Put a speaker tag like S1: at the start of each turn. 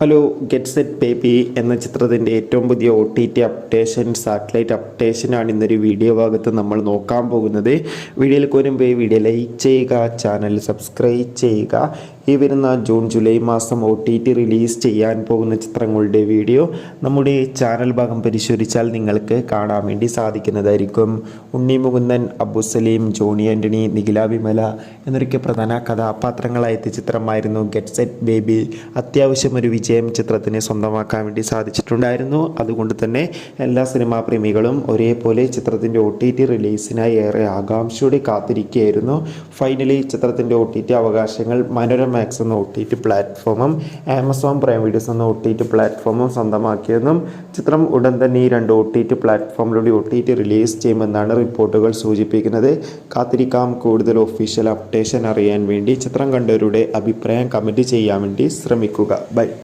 S1: Hello, get set baby എന്ന ചിത്രത്തിൻ്റെ ഏറ്റവും പുതിയ OTT അപ്ഡേഷൻ, സാറ്റലൈറ്റ് അപ്ഡേഷനാണ് ഇന്നൊരു വീഡിയോ ഭാഗത്ത് നമ്മൾ നോക്കാൻ പോകുന്നത്. വീഡിയോയിൽ വരുമ്പോൾ വീഡിയോ ലൈക്ക് ചെയ്യുക, ചാനൽ സബ്സ്ക്രൈബ് ചെയ്യുക. ഈ വരുന്ന ജൂൺ ജൂലൈ മാസം OTT റിലീസ് ചെയ്യാൻ പോകുന്ന ചിത്രങ്ങളുടെ വീഡിയോ നമ്മുടെ ചാനൽ ഭാഗം പരിശോധിച്ചാൽ നിങ്ങൾക്ക് കാണാൻ വേണ്ടി സാധിക്കുന്നതായിരിക്കും. ഉണ്ണി മുകുന്ദൻ, അബു സലീം, ജോണി ആൻ്റണി, നിഖില വിമല എന്നൊക്കെ പ്രധാന കഥാപാത്രങ്ങളായ ചിത്രമായിരുന്നു ഗെറ്റ് സെറ്റ് ബേബി. അത്യാവശ്യം ഒരു വിജയം ചിത്രത്തിന് സ്വന്തമാക്കാൻ വേണ്ടി സാധിച്ചിട്ടുണ്ടായിരുന്നു. അതുകൊണ്ട് തന്നെ എല്ലാ സിനിമാ പ്രേമികളും ഒരേപോലെ ചിത്രത്തിൻ്റെ OTT റിലീസിനായി ഏറെ ആകാംക്ഷയോടെ കാത്തിരിക്കുകയായിരുന്നു. ഫൈനലി ചിത്രത്തിൻ്റെ OTT അവകാശങ്ങൾ മനോരമ മാക്സ് എന്ന OTT പ്ലാറ്റ്ഫോമും ആമസോൺ പ്രൈം വീഡിയോസ് എന്ന OTT പ്ലാറ്റ്ഫോമും സ്വന്തമാക്കിയെന്നും ചിത്രം ഉടൻ തന്നെ ഈ രണ്ട് OTT പ്ലാറ്റ്ഫോമിലൂടെ OTT റിലീസ് ചെയ്യുമെന്നാണ് റിപ്പോർട്ടുകൾ സൂചിപ്പിക്കുന്നത്. കാത്തിരിക്കാം കൂടുതൽ ഒഫീഷ്യൽ അപ്ഡേഷൻ അറിയാൻ വേണ്ടി. ചിത്രം കണ്ടവരുടെ അഭിപ്രായം കമൻറ്റ് ചെയ്യാൻ വേണ്ടി ശ്രമിക്കുക. ബൈ.